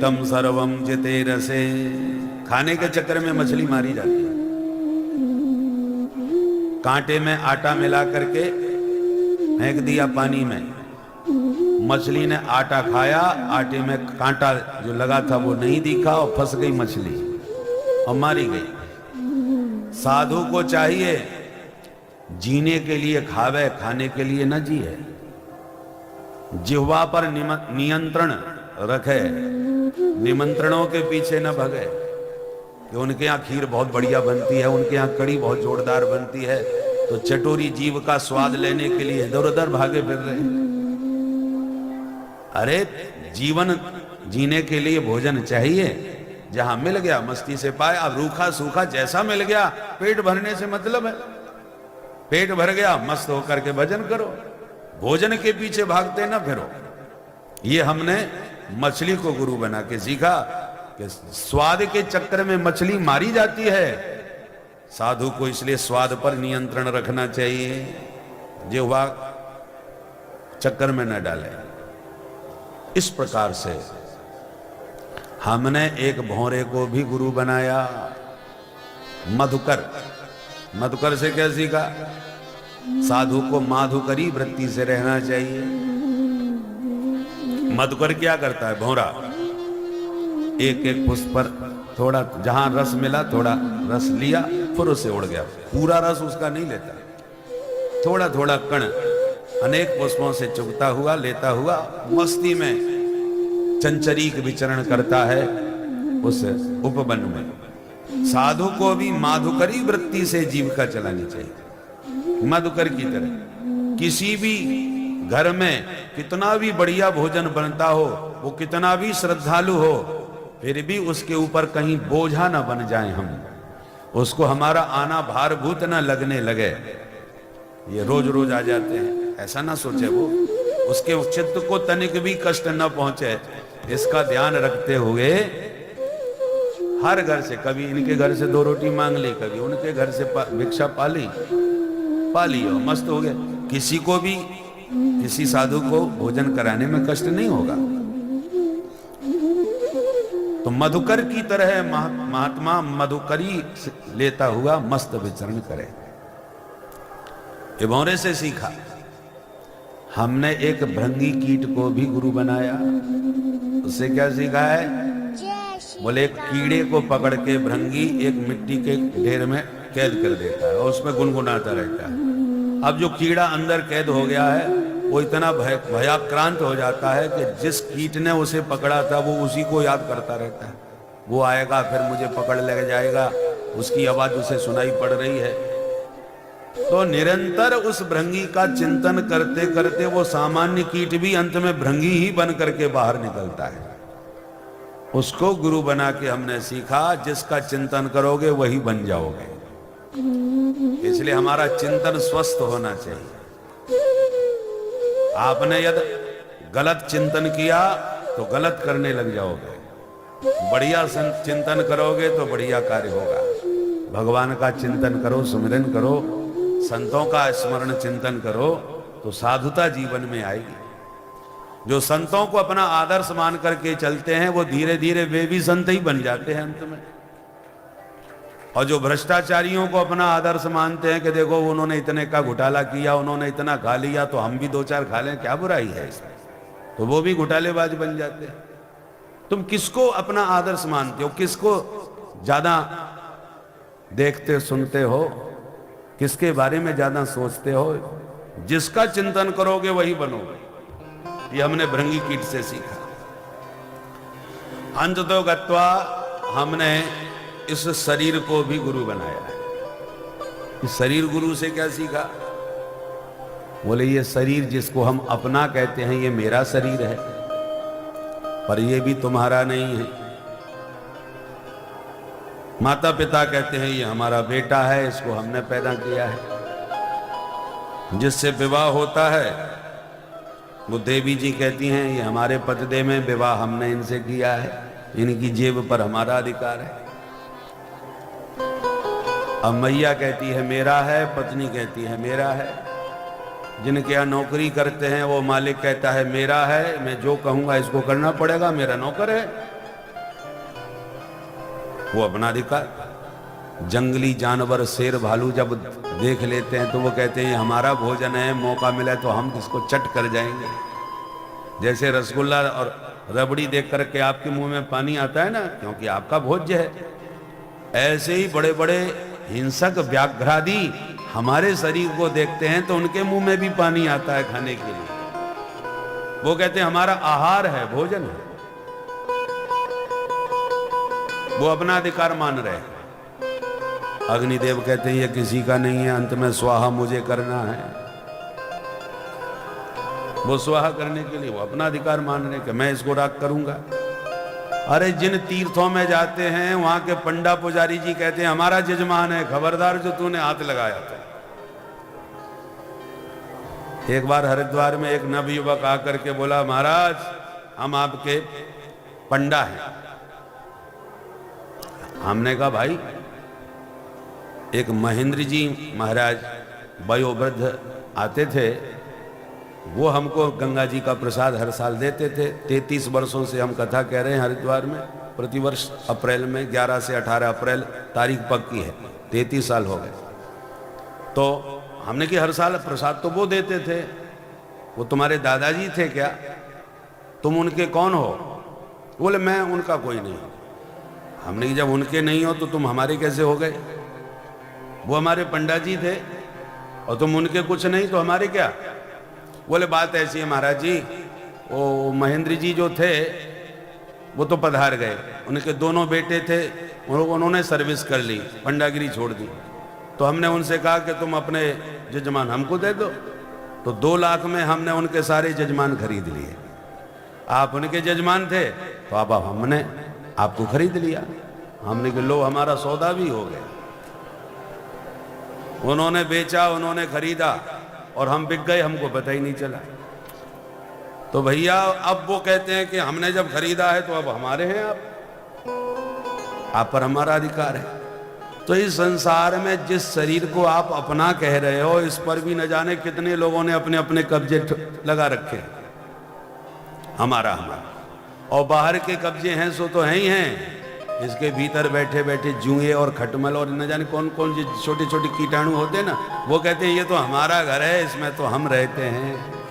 पीतम सर्वम जिते रसे। खाने के चक्कर में मछली मारी जाती है। कांटे में आटा मिला करके फेंक दिया पानी में, मछली ने आटा खाया, आटे में कांटा जो लगा था वो नहीं दिखा और फंस गई मछली और मारी गई। साधु को चाहिए जीने के लिए खावे, खाने के लिए न जिए। जिह्वा पर नियंत्रण रखे, निमंत्रणों के पीछे न भगे कि उनके यहाँ खीर बहुत बढ़िया बनती है, उनके यहाँ कड़ी बहुत जोरदार बनती है, तो चटोरी जीव का स्वाद लेने के लिए इधर उधर भागे फिर रहे। अरे जीवन जीने के लिए भोजन चाहिए, जहां मिल गया मस्ती से पाए। अब रूखा सूखा जैसा मिल गया, पेट भरने से मतलब है। पेट भर गया, मस्त होकर के भजन करो, भोजन के पीछे भागते ना फिरो। ये हमने मछली को गुरु बना के सीखा कि स्वाद के चक्कर में मछली मारी जाती है। साधु को इसलिए स्वाद पर नियंत्रण रखना चाहिए, जिह्वा चक्कर में न डाले। इस प्रकार से हमने एक भौरे को भी गुरु बनाया, मधुकर। मधुकर से क्या सीखा? साधु को माधुकरी वृत्ति से रहना चाहिए। मधुकर क्या करता है? भौरा एक एक पुष्प पर थोड़ा, जहां रस मिला थोड़ा रस लिया, फिर उसे उड़ गया। पूरा रस उसका नहीं लेता, थोड़ा थोड़ा कण अनेक पुष्पों से चुगता हुआ, लेता हुआ मस्ती में चंचरीक विचरण करता है उस उपवन में। साधु को भी माधुकरी वृत्ति से जीविका चलानी चाहिए, मधुकर की तरह। किसी भी घर में कितना भी बढ़िया भोजन बनता हो, वो कितना भी श्रद्धालु हो, फिर भी उसके ऊपर कहीं बोझा ना बन जाए हम, उसको हमारा आना भारभूत ना लगने लगे। ये रोज रोज आ जाते हैं, ऐसा ना सोचे वो, उसके चित्त को तनिक भी कष्ट न पहुंचे, इसका ध्यान रखते हुए हर घर से, कभी इनके घर से 2 रोटी मांग ली, कभी उनके घर से भिक्षा पाली और मस्त हो गए। किसी को भी, किसी साधु को भोजन कराने में कष्ट नहीं होगा। तो मधुकर की तरह महात्मा मधुकरी लेता हुआ मस्त विचरण करे। ये भौरे से सीखा। हमने एक भृंगी कीट को भी गुरु बनाया। उससे क्या सीखा है? बोले एक कीड़े को पकड़ के भृंगी एक मिट्टी के ढेर में कैद कर देता है और उसमें गुनगुनाता रहता है। अब जो कीड़ा अंदर कैद हो गया है वो इतना भयाक्रांत हो जाता है कि जिस कीट ने उसे पकड़ा था वो उसी को याद करता रहता है। वो आएगा फिर मुझे पकड़ ले जाएगा, उसकी आवाज उसे सुनाई पड़ रही है। तो निरंतर उस भृंगी का चिंतन करते करते वो सामान्य कीट भी अंत में भृंगी ही बन करके बाहर निकलता है। उसको गुरु बना के हमने सीखा, जिसका चिंतन करोगे वही बन जाओगे। इसलिए हमारा चिंतन स्वस्थ होना चाहिए। आपने यदि गलत चिंतन किया तो गलत करने लग जाओगे, बढ़िया चिंतन करोगे तो बढ़िया कार्य होगा। भगवान का चिंतन करो, सुमिरन करो, संतों का स्मरण चिंतन करो तो साधुता जीवन में आएगी। जो संतों को अपना आदर्श मान करके चलते हैं वो धीरे धीरे वे भी संत ही बन जाते हैं अंत में। और जो भ्रष्टाचारियों को अपना आदर्श मानते हैं कि देखो उन्होंने इतने का घोटाला किया, उन्होंने इतना खा लिया तो हम भी 2-4 खा लें, क्या बुराई है इसमें, तो वो भी घोटालेबाज बन जाते हैं। तुम किसको अपना आदर्श मानते हो? किसको ज्यादा देखते सुनते हो? किसके बारे में ज्यादा सोचते हो? जिसका चिंतन करोगे वही बनोगे। ये हमने भृंगी कीट से सीखा। अंततो गत्वा हमने इस शरीर को भी गुरु बनाया है। इस शरीर गुरु से क्या सीखा? बोले ये शरीर जिसको हम अपना कहते हैं ये मेरा शरीर है, पर ये भी तुम्हारा नहीं है। माता पिता कहते हैं ये हमारा बेटा है, इसको हमने पैदा किया है। जिससे विवाह होता है वो देवी जी कहती हैं ये हमारे पतिदे में विवाह हमने इनसे किया है, इनकी जेब पर हमारा अधिकार है। अब मैया कहती है मेरा है, पत्नी कहती है मेरा है। जिनके यहाँ नौकरी करते हैं वो मालिक कहता है मेरा है, मैं जो कहूंगा इसको करना पड़ेगा, मेरा नौकर है। वो अपना अधिकार। जंगली जानवर शेर भालू जब देख लेते हैं तो वो कहते हैं ये हमारा भोजन है, मौका मिला तो हम इसको चट कर जाएंगे। जैसे रसगुल्ला और रबड़ी देख करके आपके मुंह में पानी आता है ना, क्योंकि आपका भोज्य है, ऐसे ही बड़े बड़े हिंसक व्याघ्रादि हमारे शरीर को देखते हैं तो उनके मुंह में भी पानी आता है खाने के लिए। वो कहते हैं हमारा आहार है, भोजन है। वो अपना अधिकार मान रहे हैं। अग्निदेव कहते हैं ये किसी का नहीं है, अंत में स्वाहा मुझे करना है। वो स्वाहा करने के लिए वो अपना अधिकार मान रहे कि मैं इसको राग करूंगा। अरे जिन तीर्थों में जाते हैं वहां के पंडा पुजारी जी कहते हैं हमारा जजमान है, खबरदार जो तूने हाथ लगाया था। एक बार हरिद्वार में एक नवयुवक आकर के बोला महाराज हम आपके पंडा हैं। हमने कहा भाई, एक महेंद्र जी महाराज वयोवृद्ध आते थे, वो हमको गंगा जी का प्रसाद हर साल देते थे। 33 वर्षों से हम कथा कह रहे हैं हरिद्वार में, प्रतिवर्ष अप्रैल में 11 से 18 अप्रैल तारीख पक्की है, 33 साल हो गए। तो हमने कि हर साल प्रसाद तो वो देते थे। वो तुम्हारे दादाजी थे क्या? तुम उनके कौन हो? बोले मैं उनका कोई नहीं। हमने कि जब उनके नहीं हो तो तुम हमारे कैसे हो गए? वो हमारे पंडा जी थे और तुम उनके कुछ नहीं तो हमारे क्या? बोले बात ऐसी है महाराज जी, वो महेंद्र जी जो थे वो तो पधार गए, उनके दोनों बेटे थे, उन्होंने सर्विस कर ली, पंडागिरी छोड़ दी। तो हमने उनसे कहा कि तुम अपने जजमान हमको दे दो। तो 2 लाख में हमने उनके सारे जजमान खरीद लिए। आप उनके जजमान थे तो आप हमने आपको खरीद लिया। हमने कि लो हमारा सौदा भी हो गया। उन्होंने बेचा, उन्होंने खरीदा और हम बिक गए, हमको पता ही नहीं चला। तो भैया अब वो कहते हैं कि हमने जब खरीदा है तो अब हमारे हैं, आप पर हमारा अधिकार है। तो इस संसार में जिस शरीर को आप अपना कह रहे हो, इस पर भी न जाने कितने लोगों ने अपने अपने कब्जे लगा रखे, हमारा हमारा। और बाहर के कब्जे हैं सो तो हैं ही हैं, इसके भीतर बैठे बैठे जुए और खटमल और न जाने कौन कौन जो छोटे छोटे कीटाणु होते हैं ना, वो कहते हैं ये तो हमारा घर है, इसमें तो हम रहते हैं।